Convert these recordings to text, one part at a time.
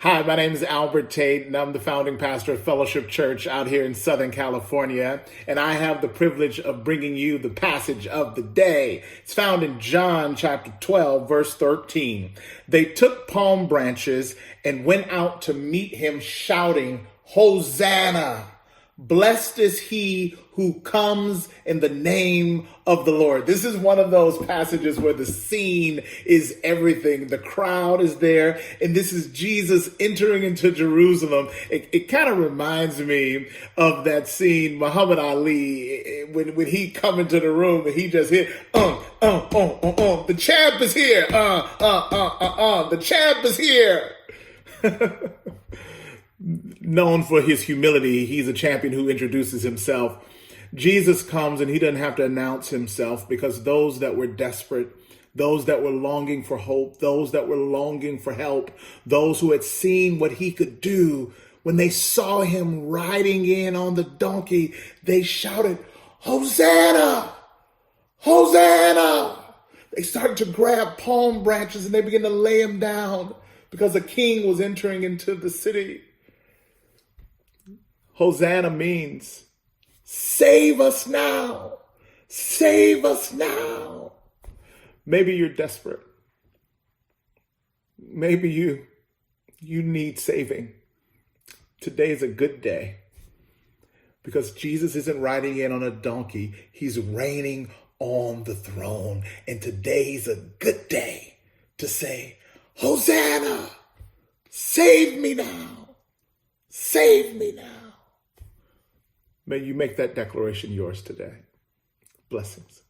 Hi, my name is Albert Tate, and I'm the founding pastor of Fellowship Church out here in Southern California. And I have the privilege of bringing you the passage of the day. It's found in John chapter 12, verse 13. They took palm branches and went out to meet him, shouting, Hosanna! Blessed is he who comes in the name of the Lord. This is one of those passages where the scene is everything. The crowd is there, and this is Jesus entering into Jerusalem. It kind of reminds me of that scene, Muhammad Ali, when he come into the room and he just hit, the champ is here, the champ is here. Known for his humility, he's a champion who introduces himself. Jesus comes and he doesn't have to announce himself, because those that were desperate, those that were longing for hope, those that were longing for help, those who had seen what he could do, when they saw him riding in on the donkey, they shouted, Hosanna! Hosanna! They started to grab palm branches and they began to lay them down because a king was entering into the city. Hosanna means, save us now. Save us now. Maybe you're desperate. Maybe you need saving. Today is a good day, because Jesus isn't riding in on a donkey. He's reigning on the throne. And today's a good day to say, Hosanna, save me now. Save me now. May you make that declaration yours today. Blessings.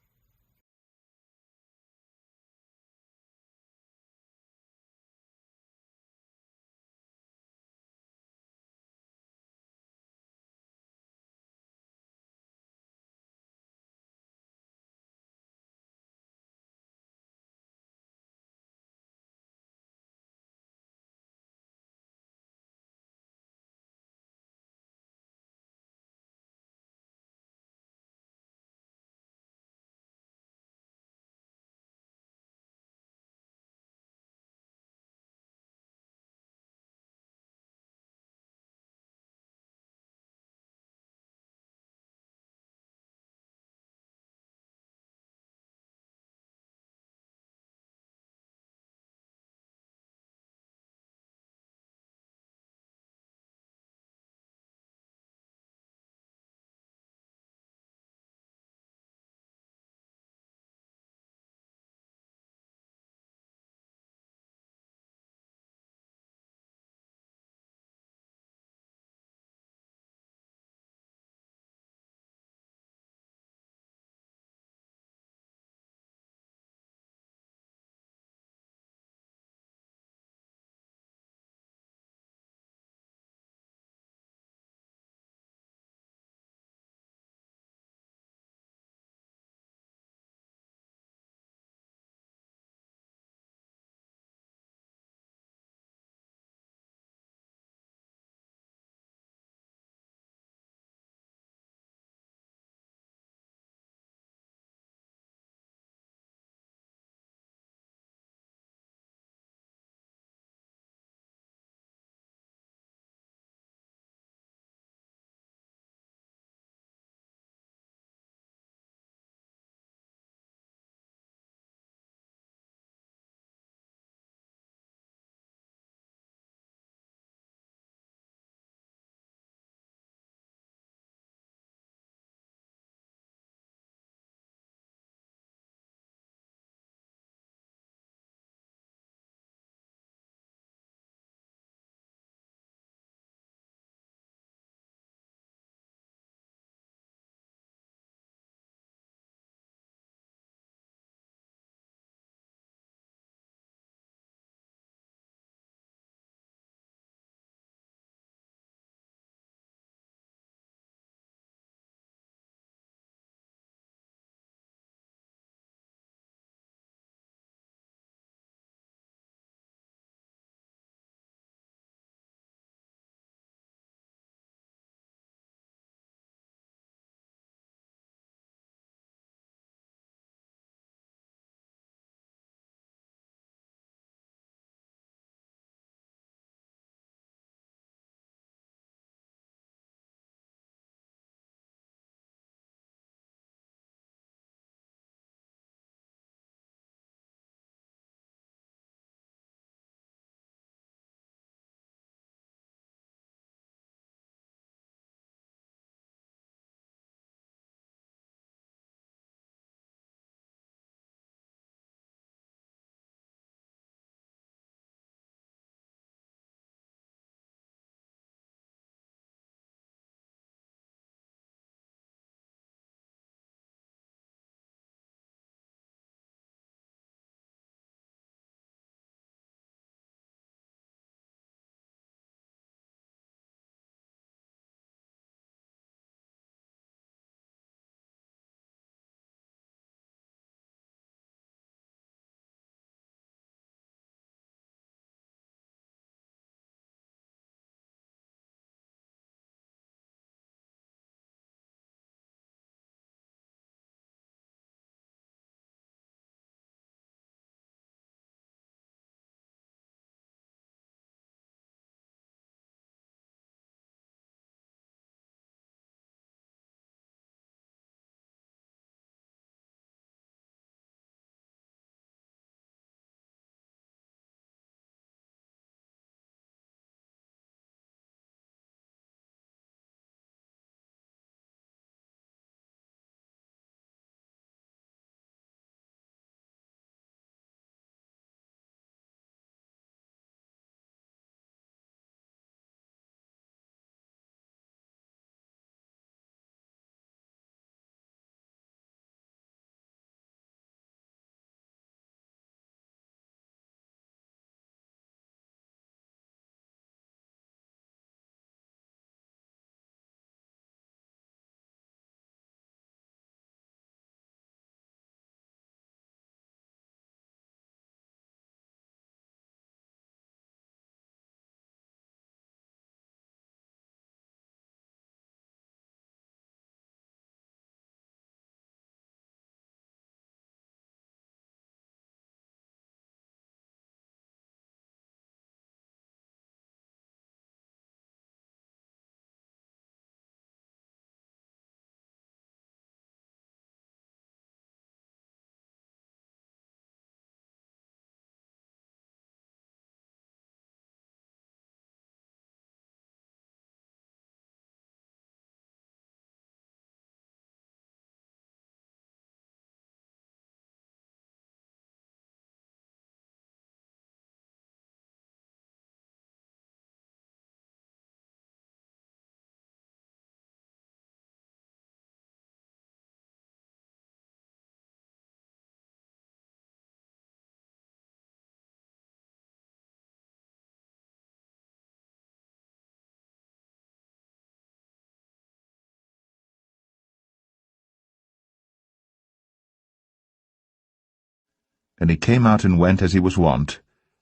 And he came out and went, as he was wont,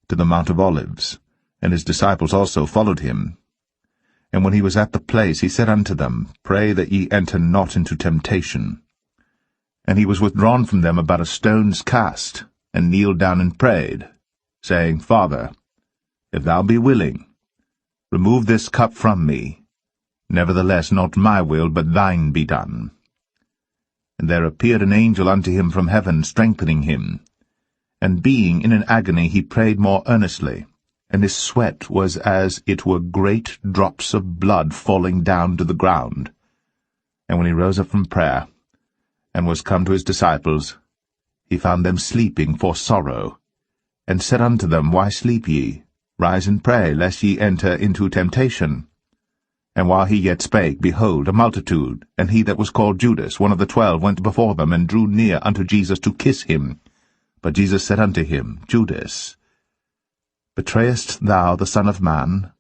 to the Mount of Olives, and his disciples also followed him. And when he was at the place, he said unto them, Pray that ye enter not into temptation. And he was withdrawn from them about a stone's cast, and kneeled down and prayed, saying, Father, if thou be willing, remove this cup from me. Nevertheless, not my will, but thine be done. And there appeared an angel unto him from heaven, strengthening him. And being in an agony, he prayed more earnestly, and his sweat was as it were great drops of blood falling down to the ground. And when he rose up from prayer, and was come to his disciples, he found them sleeping for sorrow, and said unto them, Why sleep ye? Rise and pray, lest ye enter into temptation. And while he yet spake, behold, a multitude, and he that was called Judas, one of the 12, went before them, and drew near unto Jesus to kiss him. But Jesus said unto him, Judas, betrayest thou the Son of Man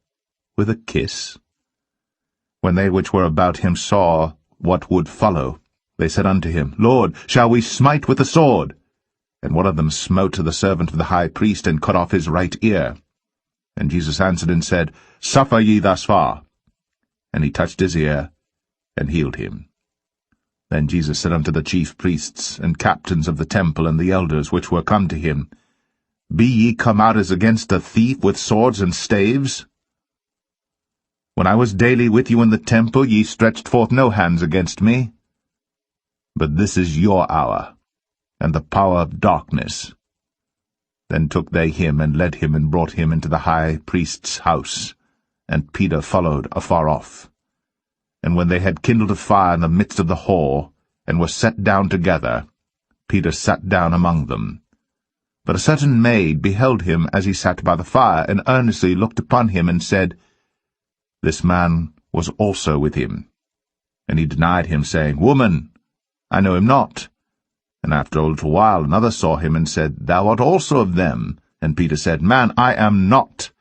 with a kiss? When they which were about him saw what would follow, they said unto him, Lord, shall we smite with the sword? And one of them smote the servant of the high priest, and cut off his right ear. And Jesus answered and said, Suffer ye thus far. And he touched his ear, and healed him. Then Jesus said unto the chief priests, and captains of the temple, and the elders which were come to him, Be ye come out as against a thief with swords and staves? When I was daily with you in the temple, ye stretched forth no hands against me. But this is your hour, and the power of darkness. Then took they him, and led him, and brought him into the high priest's house, and Peter followed afar off. And when they had kindled a fire in the midst of the hall, and were set down together, Peter sat down among them. But a certain maid beheld him as he sat by the fire, and earnestly looked upon him, and said, This man was also with him. And he denied him, saying, Woman, I know him not. And after a little while another saw him, and said, Thou art also of them. And Peter said, Man, I am not.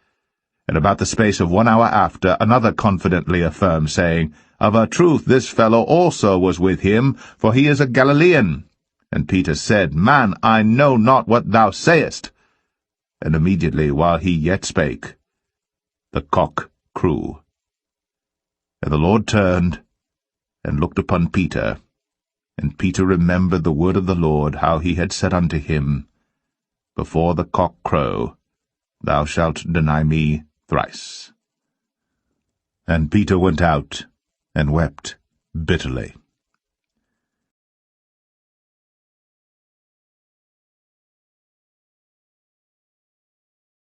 And about the space of 1 hour after, another confidently affirmed, saying, Of a truth this fellow also was with him, for he is a Galilean. And Peter said, Man, I know not what thou sayest. And immediately, while he yet spake, the cock crew. And the Lord turned, and looked upon Peter. And Peter remembered the word of the Lord, how he had said unto him, Before the cock crow, thou shalt deny me thrice. And Peter went out, and wept bitterly.